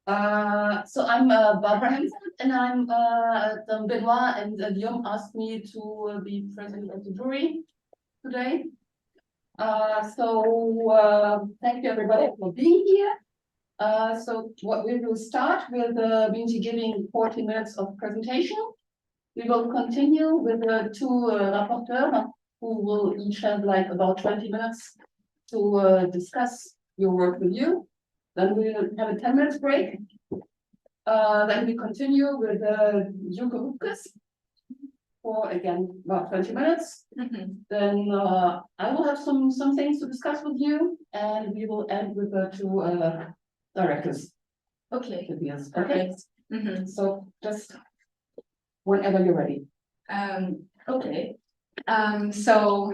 So I'm Barbara Hemsworth, and I'm Benoit and Guillaume asked me to be present at the jury today. Thank you everybody for being here. So what we will start with Bingzhi giving 40 minutes of presentation. We will continue with the two rapporteurs who will each have like about 20 minutes to discuss your work with you. Then we will have a 10 minutes break. Then we continue with Yuka Hupkes for again about 20 minutes. Then I will have some things to discuss with you, and we will end with the two directors. Okay. Okay. So just whenever you're ready. Okay. So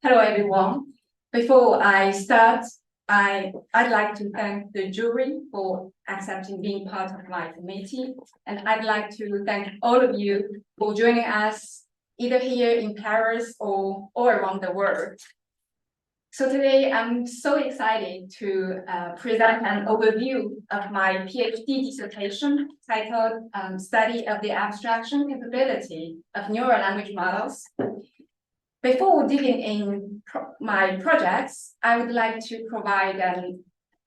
hello everyone. Before I start, I'd like to thank the jury for accepting being part of my committee, and I'd like to thank all of you for joining us either here in Paris or all around the world. So today I'm so excited to present an overview of my PhD dissertation titled Study of the Abstraction Capability of Neural Language Models. Before digging in my projects, I would like to provide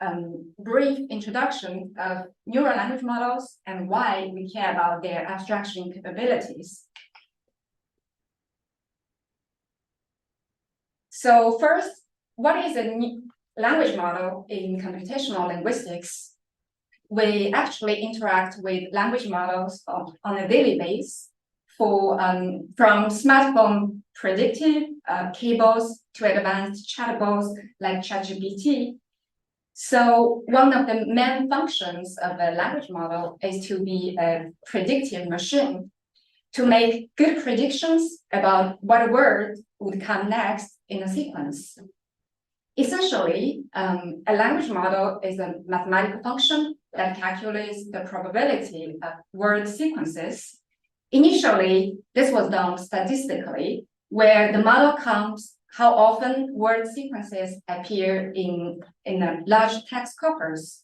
a brief introduction of neural language models and why we care about their abstraction capabilities. So first, what is a language model in computational linguistics? We actually interact with language models on a daily basis from smartphone predictive keyboards to advanced chatbots like ChatGPT. So one of the main functions of a language model is to be a predictive machine to make good predictions about what word would come next in a sequence. Essentially, a language model is a mathematical function that calculates the probability of word sequences. Initially, this was done statistically, where the model counts how often word sequences appear in a large text corpus.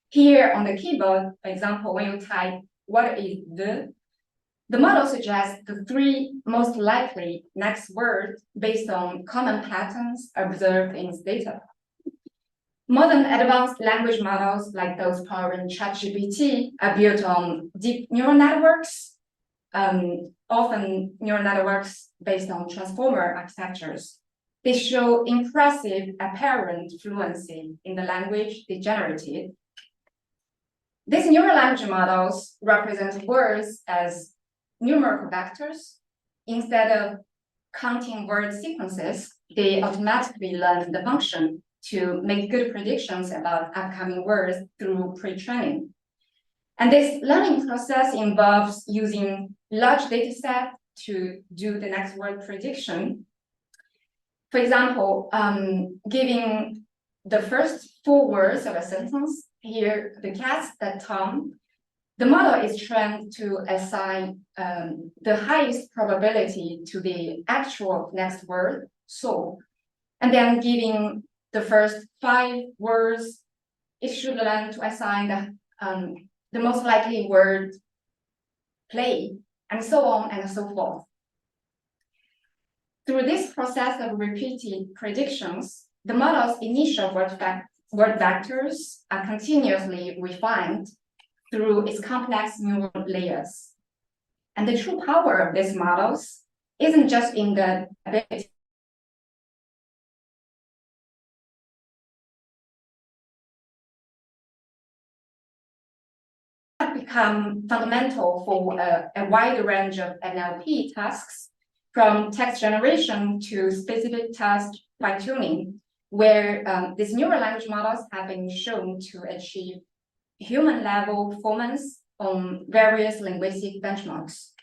Here on the keyboard, for example, when you type "what is the model suggests the three most likely next words based on common patterns observed in its data. Modern advanced language models, like those powering ChatGPT, are built on deep neural networks, often neural networks based on transformer architectures. They show impressive apparent fluency in the language they generated. These neural language models represent words as numerical vectors. Instead of counting word sequences, they automatically learn the function to make good predictions about upcoming words through pre-training. And this learning process involves using large data set to do the next word prediction. For example, giving the first 4 words of a sentence, here, the cat, the Tom, the model is trained to assign the highest probability to the actual next word, so, and then giving the first 5 words, it should learn to assign the most likely word, play, and so on and so forth. Through this process of repeated predictions, the model's initial word vectors are continuously refined through its complex neural layers. And the true power of these models isn't just in the ability to become fundamental for a wide range of NLP tasks, from text generation to specific task fine-tuning, where these neural language models have been shown to achieve human-level performance on various linguistic benchmarks.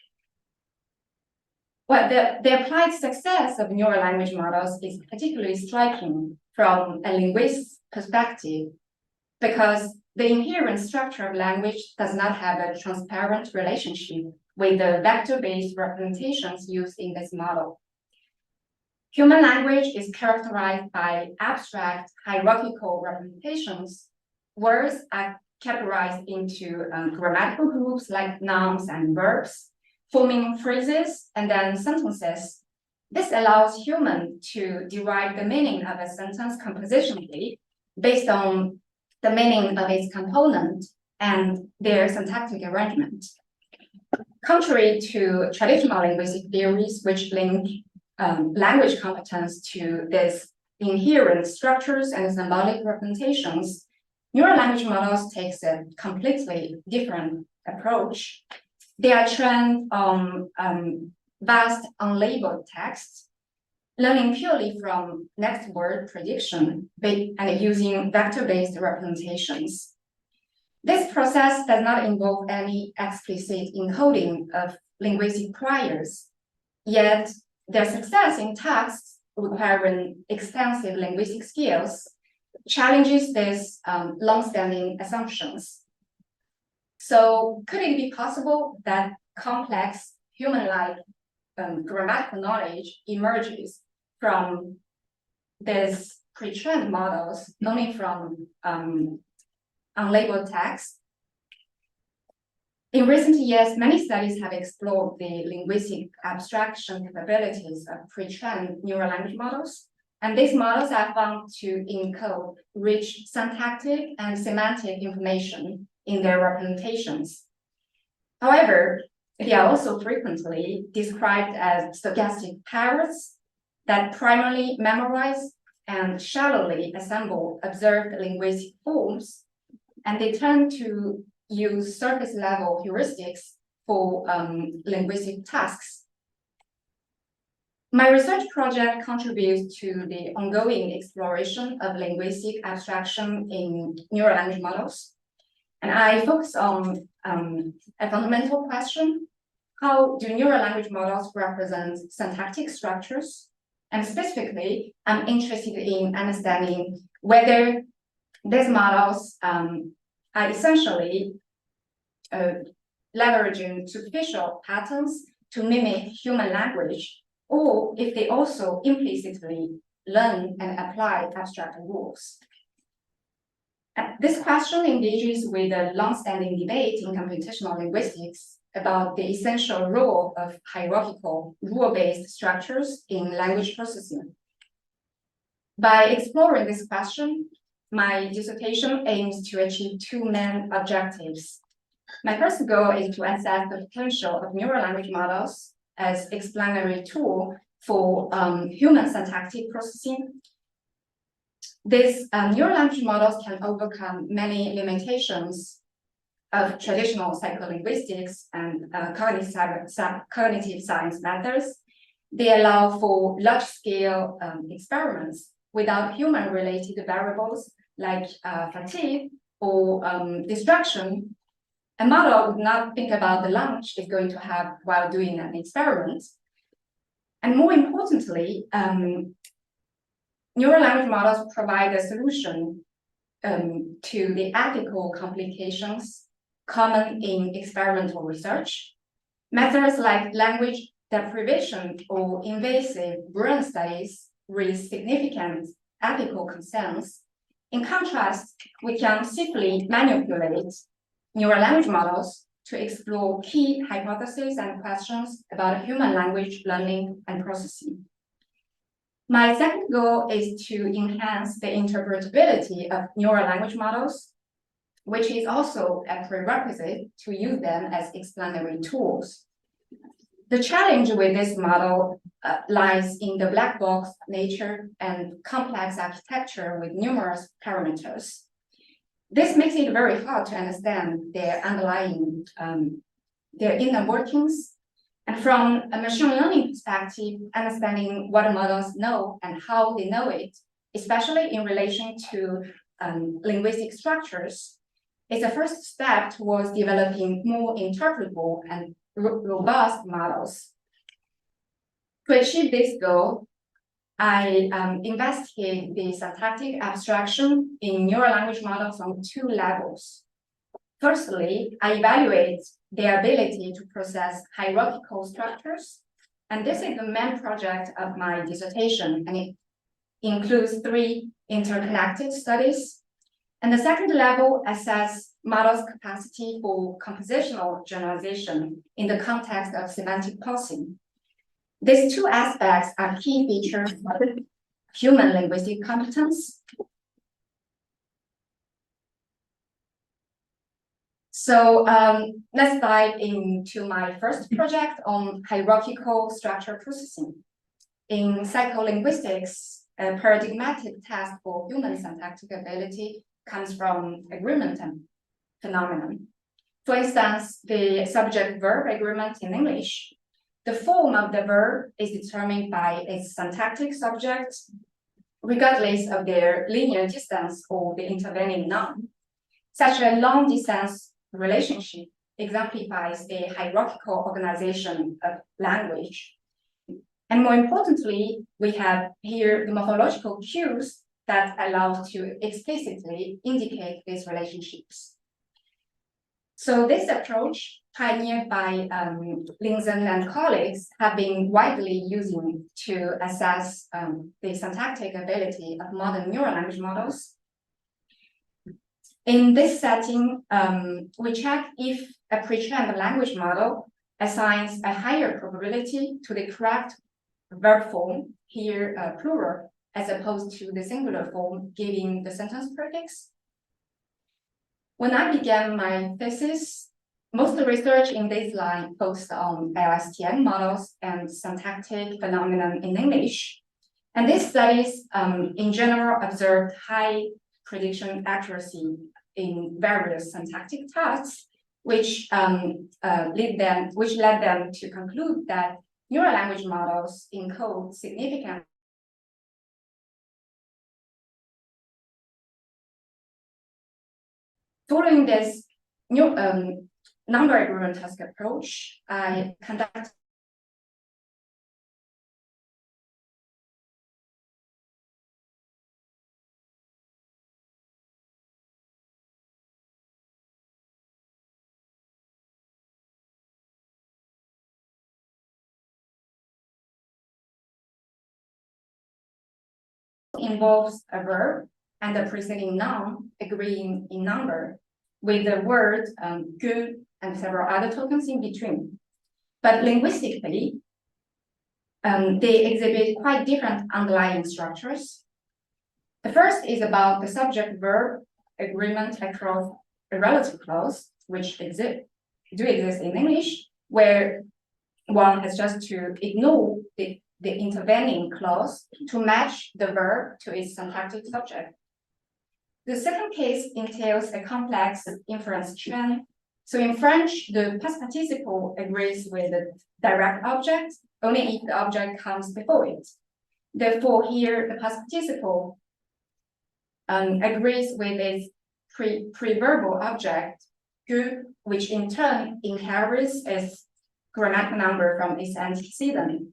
Well, the applied success of neural language models is particularly striking from a linguist's perspective, because the inherent structure of language does not have a transparent relationship with the vector-based representations used in this model. Human language is characterized by abstract hierarchical representations. Words are categorized into grammatical groups like nouns and verbs, forming phrases and then sentences. This allows humans to derive the meaning of a sentence compositionally based on the meaning of its component and their syntactic arrangement. Contrary to traditional linguistic theories, which link language competence to these inherent structures and symbolic representations, neural language models takes a completely different approach. They are trained on vast unlabeled text, learning purely from next word prediction and using vector-based representations. This process does not involve any explicit encoding of linguistic priors, yet their success in tasks requiring extensive linguistic skills challenges these long-standing assumptions. So could it be possible that complex human-like grammatical knowledge emerges from these pre-trained models only from unlabeled text? In recent years, many studies have explored the linguistic abstraction capabilities of pre-trained neural language models, and these models are found to encode rich syntactic and semantic information in their representations. However, they are also frequently described as stochastic parrots that primarily memorize and shallowly assemble observed linguistic forms, and they tend to use surface-level heuristics for linguistic tasks. My research project contributes to the ongoing exploration of linguistic abstraction in neural language models. And I focus on a fundamental question: how do neural language models represent syntactic structures? And specifically, I'm interested in understanding whether these models are essentially leveraging superficial patterns to mimic human language, or if they also implicitly learn and apply abstract rules. This question engages with a long-standing debate in computational linguistics about the essential role of hierarchical, rule-based structures in language processing. By exploring this question, my dissertation aims to achieve two main objectives. My first goal is to assess the potential of neural language models as explanatory tool for human syntactic processing. These neural language models can overcome many limitations of traditional psycholinguistics and cognitive science methods. They allow for large-scale experiments without human-related variables like fatigue or distraction. A model would not think about the lunch it's going to have while doing an experiment. And more importantly, neural language models provide a solution to the ethical complications common in experimental research. Methods like language deprivation or invasive brain studies raise significant ethical concerns. In contrast, we can simply manipulate neural language models to explore key hypotheses and questions about human language learning and processing. My second goal is to enhance the interpretability of neural language models, which is also a prerequisite to use them as explanatory tools. The challenge with this model lies in the black box nature and complex architecture with numerous parameters. This makes it very hard to understand their underlying, their inner workings. And from a machine learning perspective, understanding what models know and how they know it, especially in relation to linguistic structures, is a first step towards developing more interpretable and robust models. To achieve this goal, I investigate the syntactic abstraction in neural language models on two levels. Firstly, I evaluate their ability to process hierarchical structures, and this is the main project of my dissertation, and it includes 3 interconnected studies. And the second level assess model's capacity for compositional generalization in the context of semantic parsing. These two aspects are key features of human linguistic competence. So let's dive into my first project on hierarchical structure processing. In psycholinguistics, a paradigmatic test for human syntactic ability comes from agreement phenomenon. For instance, the subject-verb agreement in English, the form of the verb is determined by its syntactic subject, regardless of their linear distance or the intervening noun. Such a long-distance relationship exemplifies a hierarchical organization of language. And more importantly, we have here the morphological cues that allow to explicitly indicate these relationships. So this approach, pioneered by Lingzhen and colleagues, have been widely using to assess the syntactic ability of modern neural language models. In this setting, we check if a pre-trained language model assigns a higher probability to the correct verb form, here plural, as opposed to the singular form giving the sentence prefix. When I began my thesis, most of the research in this line focused on LSTM models and syntactic phenomenon in English. And these studies, in general, observed high prediction accuracy in various syntactic tasks, which led them to conclude that neural language models encode significant Following this new number agreement task approach, I conducted involves a verb and a preceding noun agreeing in number with the word good and several other tokens in between. But linguistically, they exhibit quite different underlying structures. The first is about the subject-verb agreement across a relative clause, which do exist in English, where one has just to ignore the intervening clause to match the verb to its syntactic subject. The second case entails a complex inference chain. So in French, the past participle agrees with the direct object only if the object comes before it. Therefore, here the past participle agrees with its pre-verbal object, que, which in turn inherits its grammatical number from its antecedent.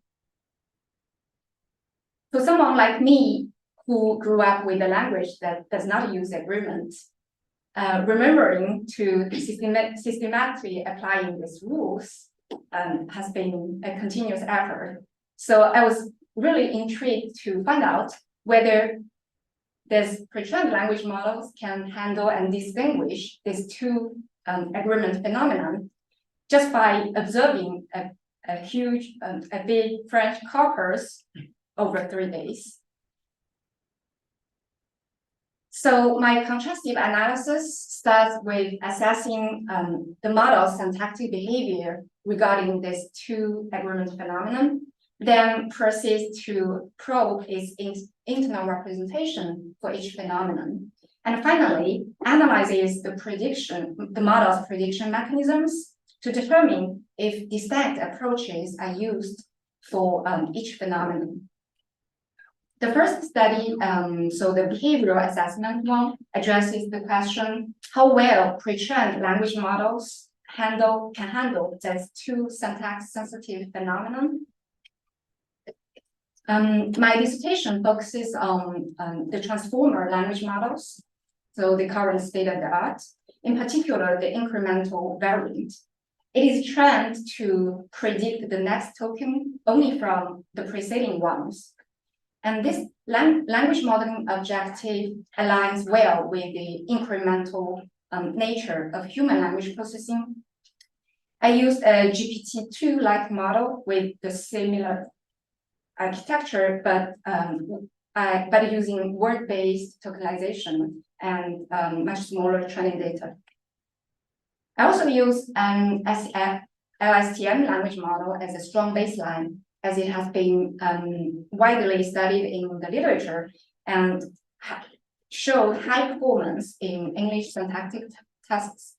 For someone like me, who grew up with a language that does not use agreements, remembering to systematically applying these rules has been a continuous effort. So I was really intrigued to find out whether these pre-trained language models can handle and distinguish these two agreement phenomenon just by observing a big French corpus over 3 days. So my contrastive analysis starts with assessing the model's syntactic behavior regarding these two agreement phenomenon, then proceeds to probe its internal representation for each phenomenon, and finally analyzes the model's prediction mechanisms to determine if distinct approaches are used for each phenomenon. The first study, so the behavioral assessment one, addresses the question how well pre-trained language models can handle these two syntax-sensitive phenomenon. My dissertation focuses on the transformer language models, so the current state of the art, in particular the incremental variant. It is trained to predict the next token only from the preceding ones. And this language modeling objective aligns well with the incremental nature of human language processing. I used a GPT-2-like model with the similar architecture, but using word-based tokenization and much smaller training data. I also use an LSTM language model as a strong baseline, as it has been widely studied in the literature and showed high performance in English syntactic tasks.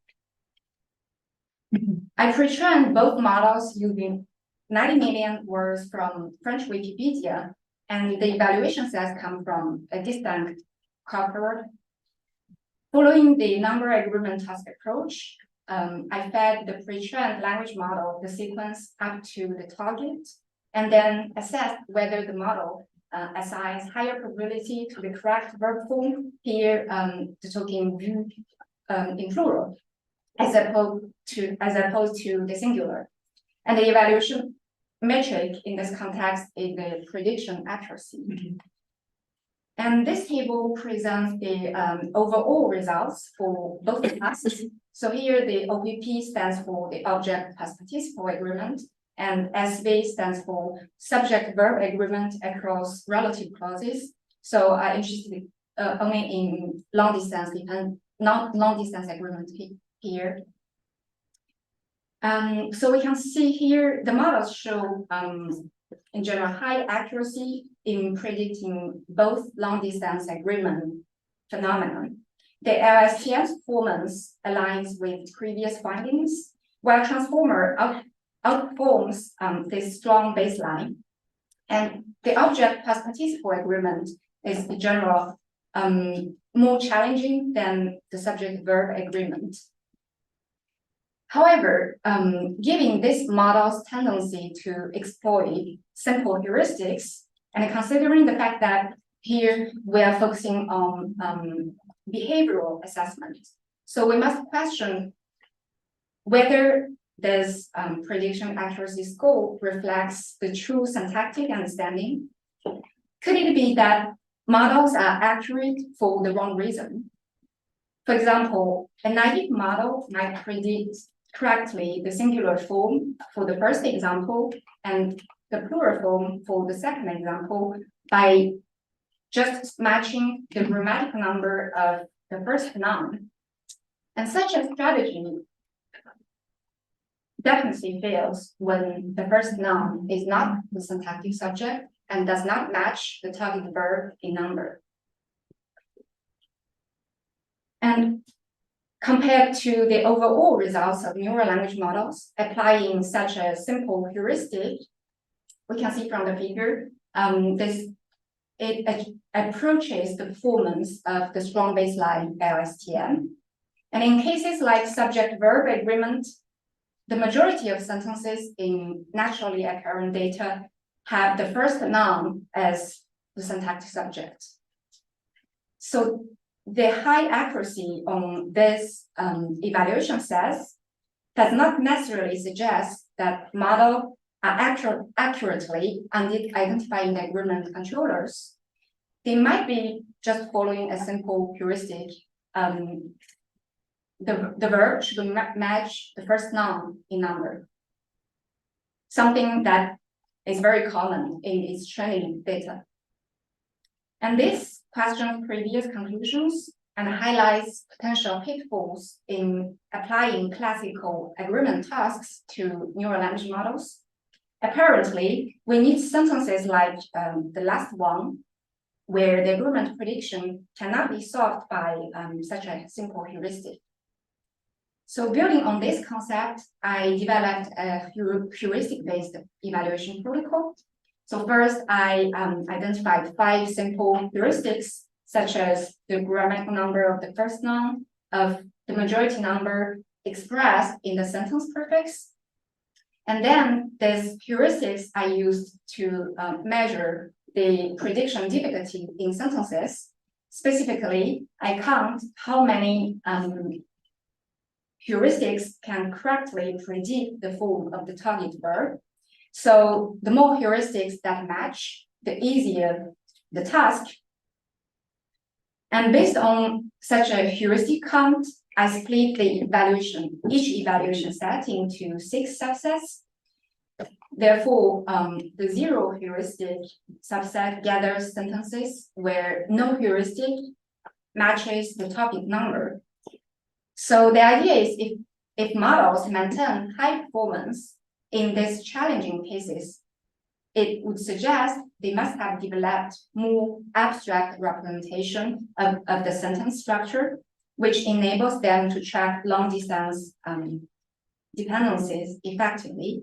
I pre-trained both models using 90 million words from French Wikipedia, and the evaluation sets come from a distinct cohort. Following the number agreement task approach, I fed the pre-trained language model the sequence up to the target, and then assessed whether the model assigns higher probability to the correct verb form, here the token vu in plural, as opposed to the singular. And the evaluation metric in this context is the prediction accuracy. And this table presents the overall results for both tasks. So here the OPP stands for the object plus participle agreement, and SV stands for subject-verb agreement across relative clauses. So I'm interested only in long-distance and not long-distance agreement here. So we can see here the models show in general high accuracy in predicting both long-distance agreement phenomenon. The LSTM performance aligns with previous findings, while transformer outperforms this strong baseline. And the object plus participle agreement is in general more challenging than the subject-verb agreement. However, given this model's tendency to exploit simple heuristics, and considering the fact that here we are focusing on behavioral assessment, so we must question whether this prediction accuracy score reflects the true syntactic understanding. Could it be that models are accurate for the wrong reason? For example, a naive model might predict correctly the singular form for the first example and the plural form for the second example by just matching the grammatical number of the first noun. And such a strategy definitely fails when the first noun is not the syntactic subject and does not match the target verb in number. And compared to the overall results of neural language models applying such a simple heuristic, we can see from the figure, it approaches the performance of the strong baseline LSTM. And in cases like subject-verb agreement, the majority of sentences in naturally occurring data have the first noun as the syntactic subject. So the high accuracy on this evaluation sets does not necessarily suggest that models are accurately identifying the agreement controllers. They might be just following a simple heuristic. The verb should match the first noun in number, something that is very common in its training data. And this questions previous conclusions and highlights potential pitfalls in applying classical agreement tasks to neural language models. Apparently, we need sentences like the last one, where the agreement prediction cannot be solved by such a simple heuristic. So building on this concept, I developed a heuristic-based evaluation protocol. So first, I identified 5 simple heuristics, such as the grammatical number of the first noun, of the majority number expressed in the sentence prefix. And then these heuristics I used to measure the prediction difficulty in sentences. Specifically, I count how many heuristics can correctly predict the form of the target verb. So the more heuristics that match, the easier the task. And based on such a heuristic count, I split each evaluation set into 6 subsets. Therefore, the 0 heuristic subset gathers sentences where no heuristic matches the topic number. So the idea is if models maintain high performance in these challenging cases, it would suggest they must have developed more abstract representation of the sentence structure, which enables them to track long distance dependencies effectively.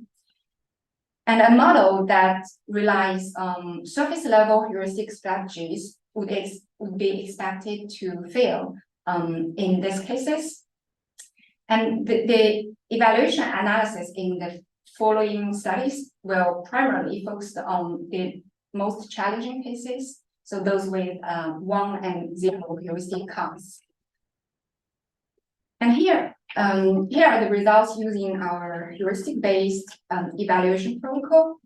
And a model that relies on surface level heuristic strategies would be expected to fail in these cases. And the evaluation analysis in the following studies will primarily focus on the most challenging cases, so those with 1 and 0 heuristic counts. And here are the results using our heuristic-based evaluation protocol.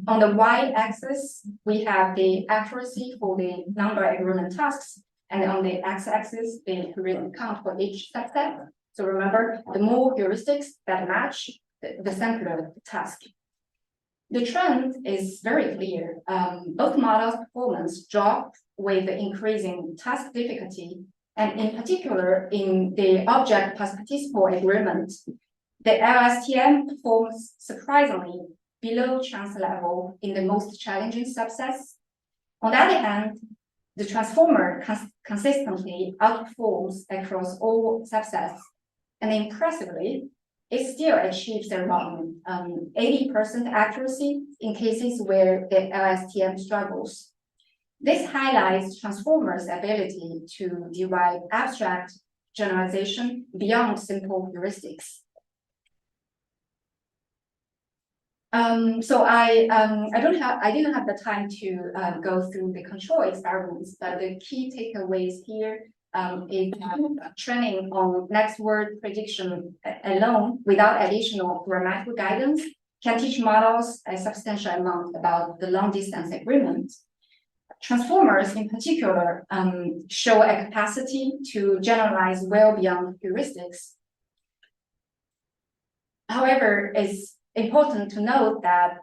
On the y-axis, we have the accuracy for the number agreement tasks, and on the x-axis, the heuristic count for each subset. So remember, the more heuristics that match, the simpler the task. The trend is very clear. Both models' performance drop with the increasing task difficulty, and in particular, in the object plus participle agreement, the LSTM performs surprisingly below chance level in the most challenging subsets. On the other hand, the transformer consistently outperforms across all subsets, and impressively, it still achieves around 80% accuracy in cases where the LSTM struggles. This highlights transformers' ability to derive abstract generalization beyond simple heuristics. So I didn't have the time to go through the control experiments, but the key takeaways here is training on next word prediction alone without additional grammatical guidance can teach models a substantial amount about the long distance agreement. Transformers in particular show a capacity to generalize well beyond heuristics. However, it's important to note that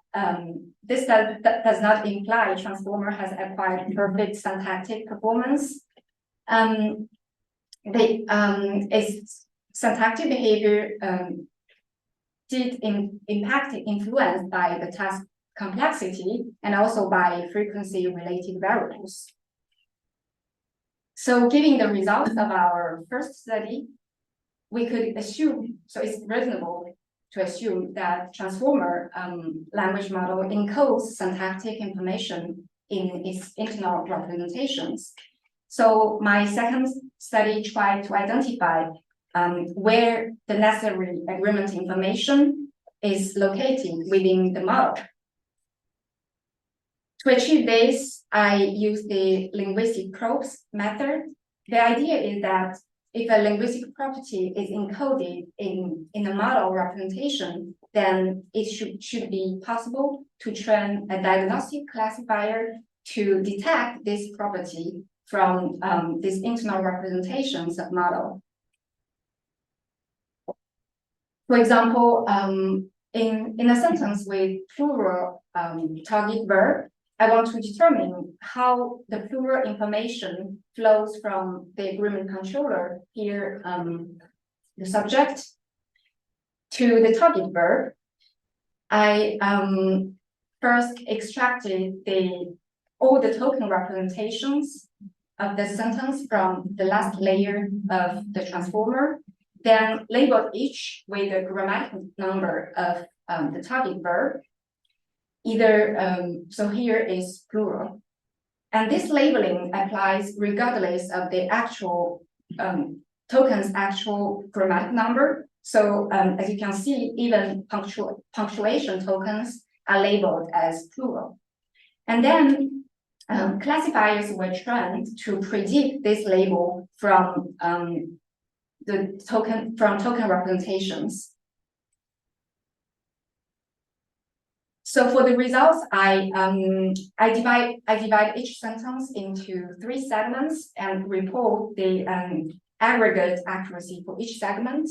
this does not imply transformer has acquired perfect syntactic performance. Its syntactic behavior influenced by the task complexity and also by frequency related variables. So given the results of our first study, we could assume, so it's reasonable to assume that transformer language model encodes syntactic information in its internal representations. So my second study tried to identify where the necessary agreement information is located within the model. To achieve this, I used the linguistic probes method. The idea is that if a linguistic property is encoded in a model representation, then it should be possible to train a diagnostic classifier to detect this property from these internal representations of model. For example, in a sentence with plural target verb, I want to determine how the plural information flows from the agreement controller, here the subject, to the target verb. I first extracted all the token representations of the sentence from the last layer of the transformer, then labeled each with a grammatical number of the target verb. So here is plural. And this labeling applies regardless of the actual token's actual grammatic number. So as you can see, even punctuation tokens are labeled as plural. And then classifiers were trained to predict this label from token representations. So for the results, I divide each sentence into 3 segments and report the aggregate accuracy for each segment.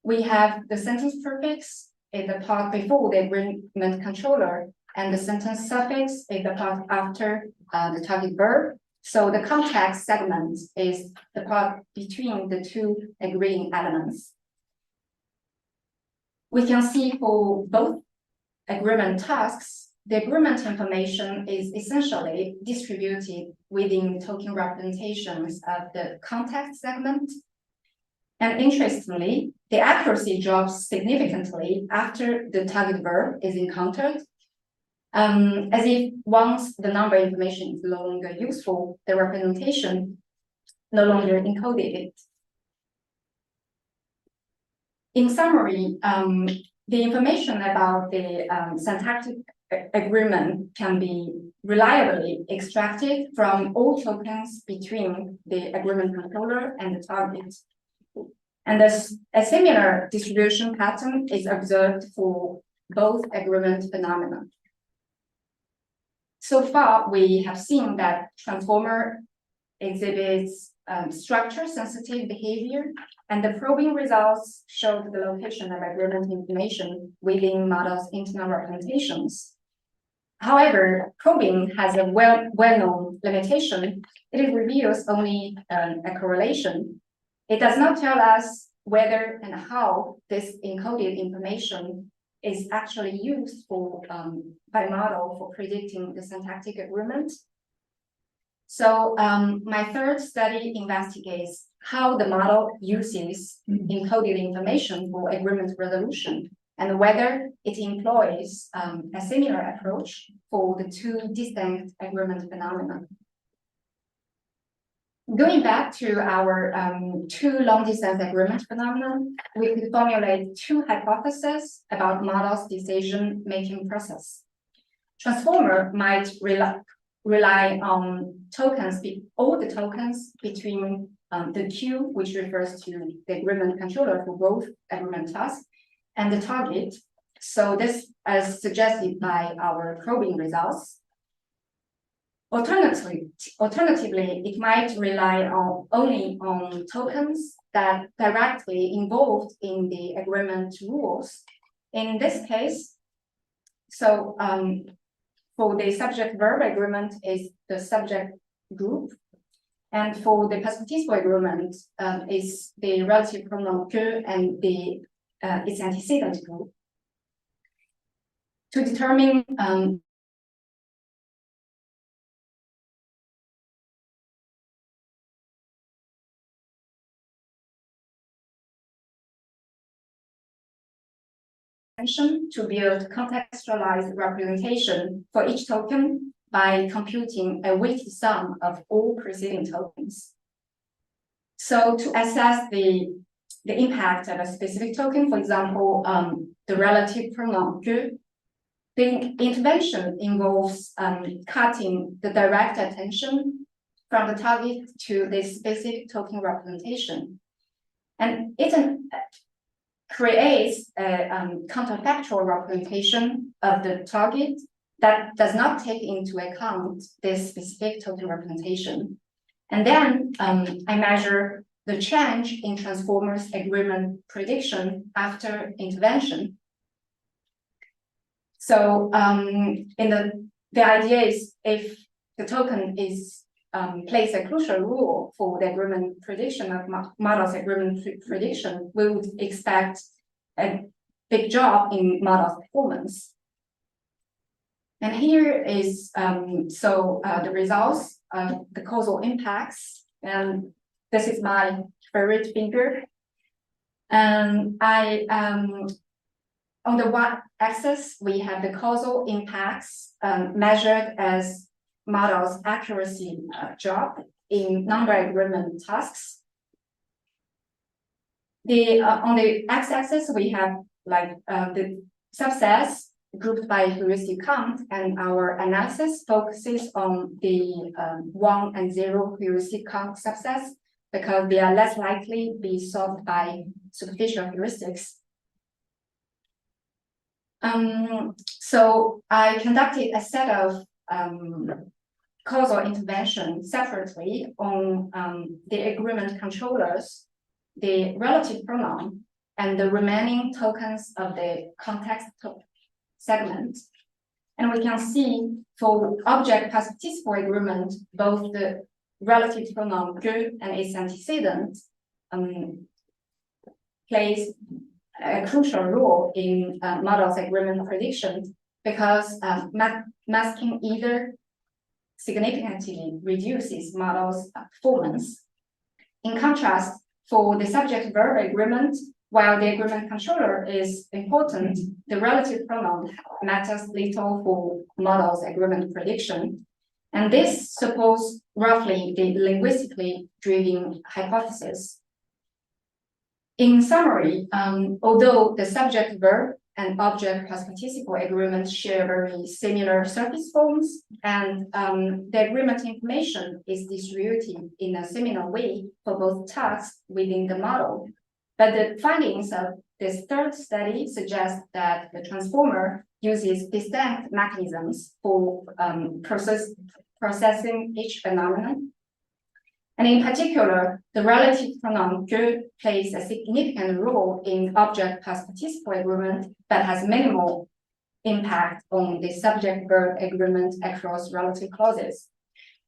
We have the sentence prefix in the part before the agreement controller, and the sentence suffix in the part after the target verb. So the context segment is the part between the two agreeing elements. We can see for both agreement tasks, the agreement information is essentially distributed within token representations of the context segment. And interestingly, the accuracy drops significantly after the target verb is encountered, as if once the number information is no longer useful, the representation no longer encoded it. In summary, the information about the syntactic agreement can be reliably extracted from all tokens between the agreement controller and the target. And a similar distribution pattern is observed for both agreement phenomena. So far, we have seen that transformer exhibits structure-sensitive behavior, and the probing results showed the location of agreement information within models' internal representations. However, probing has a well-known limitation. It reveals only a correlation. It does not tell us whether and how this encoded information is actually used for by model for predicting the syntactic agreement. So my third study investigates how the model uses encoded information for agreement resolution and whether it employs a similar approach for the two distinct agreement phenomena. Going back to our two long-distance agreement phenomena, we could formulate two hypotheses about models' decision-making process. Transformer might rely on tokens, all the tokens between the queue, which refers to the agreement controller for both agreement tasks, and the target. So this is suggested by our probing results. Alternatively, it might rely only on tokens that directly involved in the agreement rules. In this case, so for the subject-verb agreement is the subject group, and for the past participle agreement is the relative pronoun que and the its antecedent group. To determine to build contextualized representation for each token by computing a weighted sum of all preceding tokens. So to assess the impact of a specific token, for example, the relative pronoun que, the intervention involves cutting the direct attention from the target to the specific token representation. And it creates a counterfactual representation of the target that does not take into account this specific token representation. And then I measure the change in transformers agreement prediction after intervention. So the idea is if the token is plays a crucial role for the agreement prediction of models agreement prediction, we would expect a big drop in model performance. And here is the results of the causal impacts, and this is my favorite figure. And on the y-axis, we have the causal impacts measured as models accuracy drop in number agreement tasks. On the x-axis, we have the subsets grouped by heuristic count, and our analysis focuses on the 1 and 0 heuristic count subsets because they are less likely to be solved by superficial heuristics. So I conducted a set of causal intervention separately on the agreement controllers, the relative pronoun, and the remaining tokens of the context segment. And we can see for object past participle agreement, both the relative pronoun je and its antecedent plays a crucial role in models agreement prediction, because masking either significantly reduces models' performance. In contrast, for the subject-verb agreement, while the agreement controller is important, the relative pronoun matters little for models' agreement prediction. And this supports roughly the linguistically driven hypothesis. In summary, although the subject-verb and object plus participle agreements share very similar surface forms, and the agreement information is distributed in a similar way for both tasks within the model. But the findings of this third study suggest that the transformer uses distinct mechanisms for processing each phenomenon. And in particular, the relative pronoun je plays a significant role in object plus participle agreement, but has minimal impact on the subject-verb agreement across relative clauses.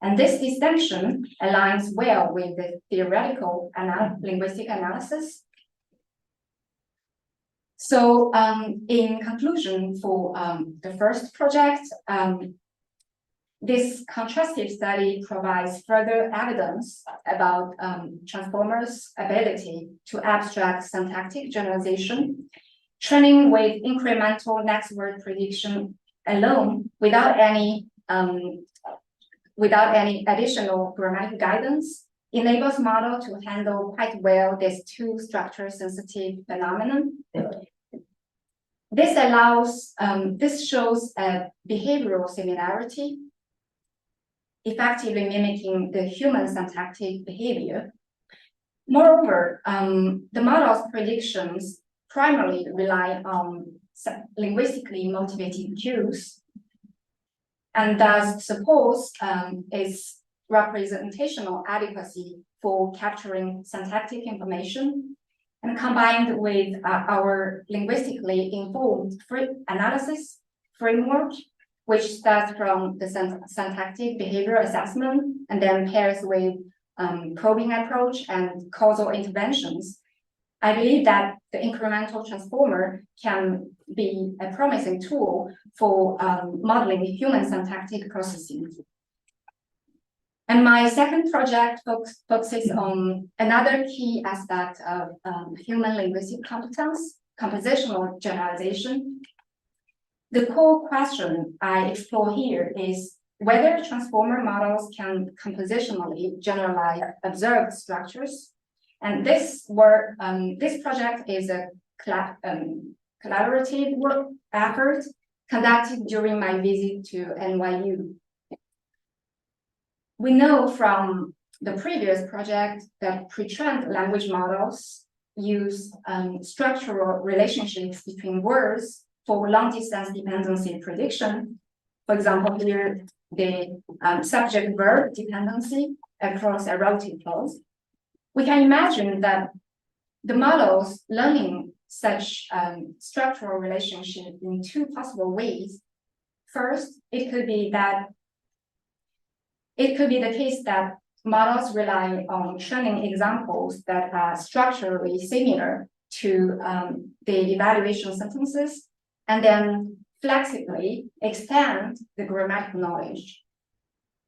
And this distinction aligns well with the theoretical linguistic analysis. So in conclusion, for the first project, this contrastive study provides further evidence about transformers' ability to abstract syntactic generalization, training with incremental next word prediction alone without any additional grammatical guidance enables model to handle quite well this two structure sensitive phenomenon. This shows a behavioral similarity, effectively mimicking the human syntactic behavior. Moreover, the model's predictions primarily rely on linguistically motivated cues, and thus suppose its representational adequacy for capturing syntactic information, and combined with our linguistically informed analysis framework, which starts from the syntactic behavior assessment and then pairs with probing approach and causal interventions, I believe that the incremental transformer can be a promising tool for modeling human syntactic processing. And my second project focuses on another key aspect of human linguistic competence, compositional generalization. The core question I explore here is whether transformer models can compositionally generalize observed structures. And this project is a collaborative work effort conducted during my visit to NYU. We know from the previous project that pre-trained language models use structural relationships between words for long-distance dependency prediction. For example, here, the subject-verb dependency across a relative clause. We can imagine that the models learning such structural relationship in two possible ways. First, it could be the case that models rely on training examples that are structurally similar to the evaluation sentences, and then flexibly expand the grammatical knowledge.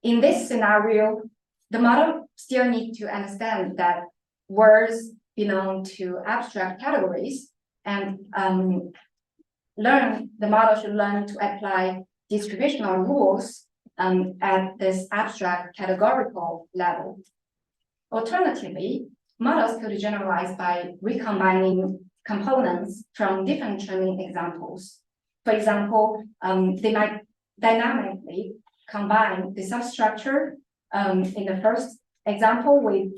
In this scenario, the model still needs to understand that words belong to abstract categories, and the model should learn to apply distributional rules at this abstract categorical level. Alternatively, models could generalize by recombining components from different training examples. For example, they might dynamically combine the substructure in the first example with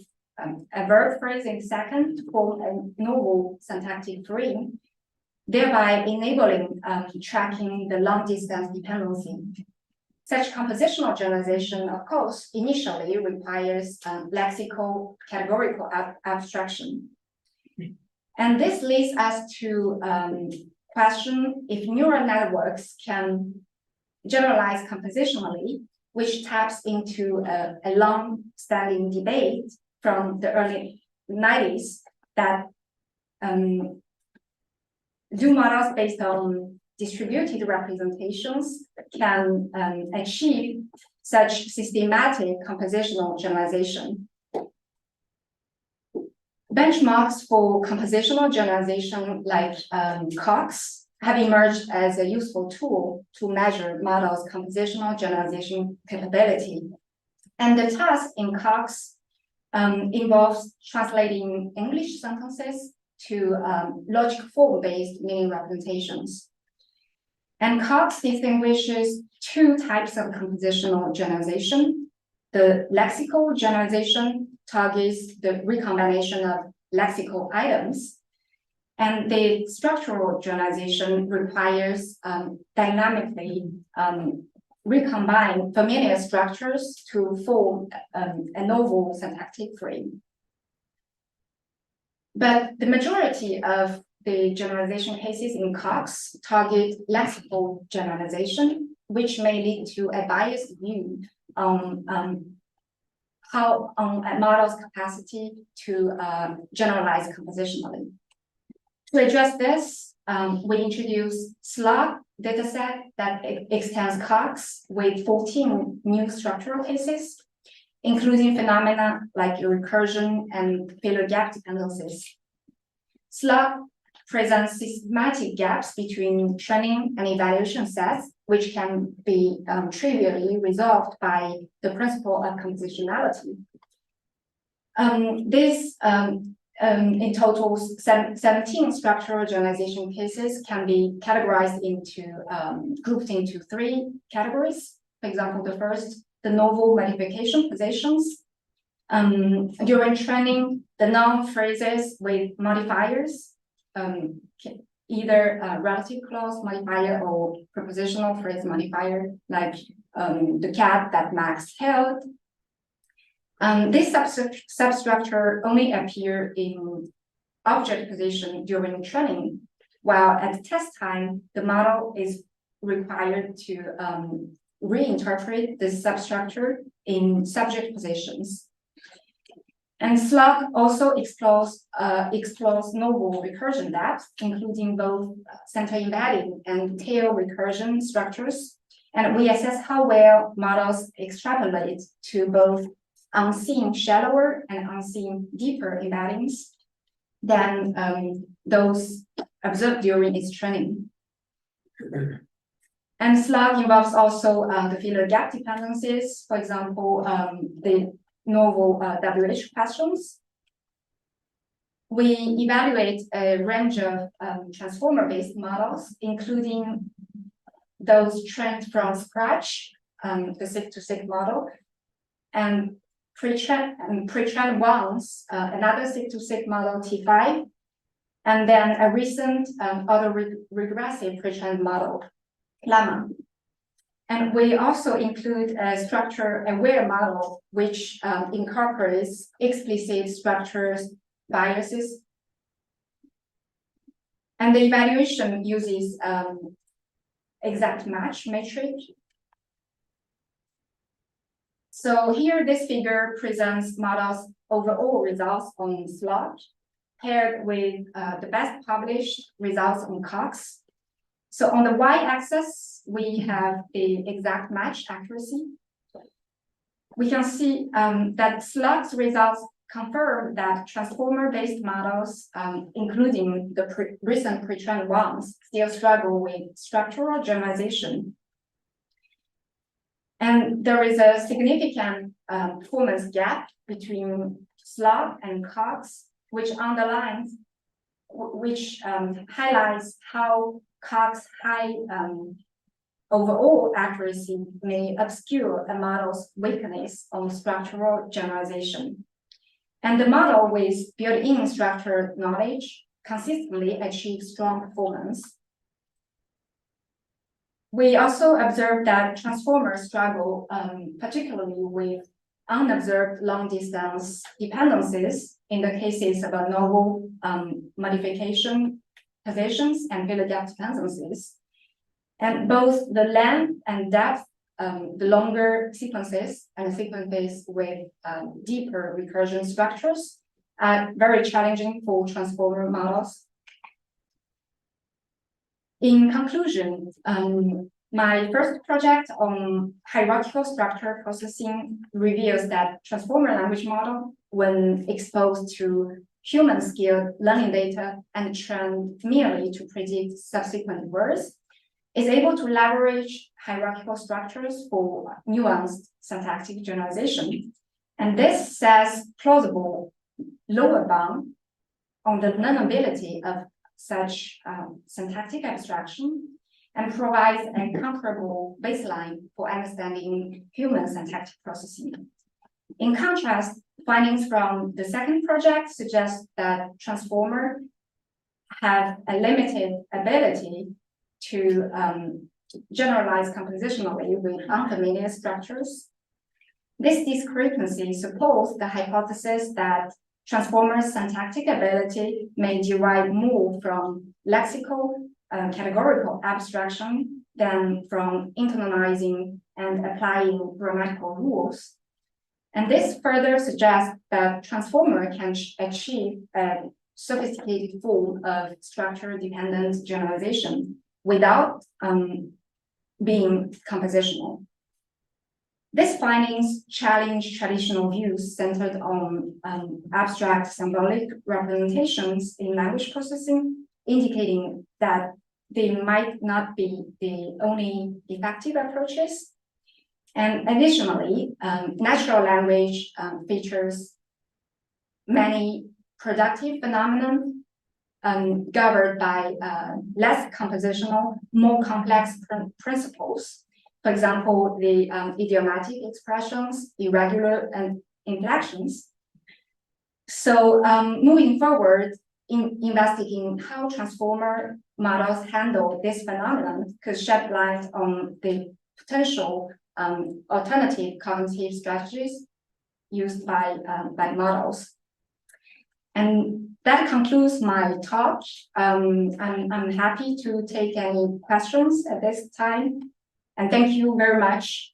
a verb phrase in the second to form a novel syntactic frame, thereby enabling tracking the long-distance dependency. Such compositional generalization, of course, initially requires lexical categorical abstraction. And this leads us to question if neural networks can generalize compositionally, which taps into a long-standing debate from the early 90s that do models based on distributed representations can achieve such systematic compositional generalization. Benchmarks for compositional generalization like Cox have emerged as a useful tool to measure models' compositional generalization capability. And the task in Cox involves translating English sentences to logic form-based meaning representations. And Cox distinguishes two types of compositional generalization. The lexical generalization targets the recombination of lexical items, and the structural generalization requires dynamically recombine familiar structures to form a novel syntactic frame. But the majority of the generalization cases in Cox target lexical generalization, which may lead to a biased view on a model's capacity to generalize compositionally. To address this, we introduced SLOG dataset that extends Cox with 14 new structural cases, including phenomena like recursion and failure gap dependencies. SLOG presents systematic gaps between training and evaluation sets, which can be trivially resolved by the principle of compositionality. This in total 17 structural generalization cases can be categorized into, grouped into 3 categories. For example, the first, the novel modification positions. During training, the noun phrases with modifiers, either a relative clause modifier or prepositional phrase modifier, like the cat that Max held. This substructure only appear in object position during training, while at test time, the model is required to reinterpret this substructure in subject positions. And SLOG also explores novel recursion depth, including both center embedding and tail recursion structures. And we assess how well models extrapolate to both unseen shallower and unseen deeper embeddings than those observed during its training. And SLOG involves also the failure gap dependencies, for example, the novel WH questions. We evaluate a range of transformer-based models, including those trained from scratch, the sig-to-sig model, and pre-trained ones, another sig-to-sig model T5, and then a recent auto-regressive pre-trained model, Llama. And we also include a structure-aware model, which incorporates explicit structures biases. And the evaluation uses exact match matrix. So here, this figure presents models' overall results on SLOG, paired with the best published results on Cox. So on the y-axis, we have the exact match accuracy. We can see that SLOG's results confirm that transformer-based models, including the recent pre-trained ones, still struggle with structural generalization. And there is a significant performance gap between SLOG and Cox, which underlines, which highlights how Cox high overall accuracy may obscure a model's weakness on structural generalization. And the model with built-in structural knowledge consistently achieves strong performance. We also observed that transformers struggle particularly with unobserved long-distance dependencies in the cases of a novel modification positions and field depth dependencies. And both the length and depth, the longer sequences and sequences with deeper recursion structures are very challenging for transformer models. In conclusion, my first project on hierarchical structure processing reveals that transformer language model, when exposed to human-scaled learning data and trained merely to predict subsequent words, is able to leverage hierarchical structures for nuanced syntactic generalization. And this sets plausible lower bound on the learnability of such syntactic abstraction and provides a comparable baseline for understanding human syntactic processing. In contrast, findings from the second project suggest that transformers have a limited ability to generalize compositionally with unfamiliar structures. This discrepancy supports the hypothesis that transformers' syntactic ability may derive more from lexical categorical abstraction than from internalizing and applying grammatical rules. And this further suggests that transformer can achieve a sophisticated form of structure-dependent generalization without being compositional. These findings challenge traditional views centered on abstract symbolic representations in language processing, indicating that they might not be the only effective approaches. And additionally, natural language features many productive phenomena governed by less compositional, more complex principles. For example, the idiomatic expressions, irregular inflections. So moving forward, in investigating how transformer models handle this phenomenon could shed light on the potential alternative cognitive strategies used by models. And that concludes my talk. I'm happy to take any questions at this time. And thank you very much.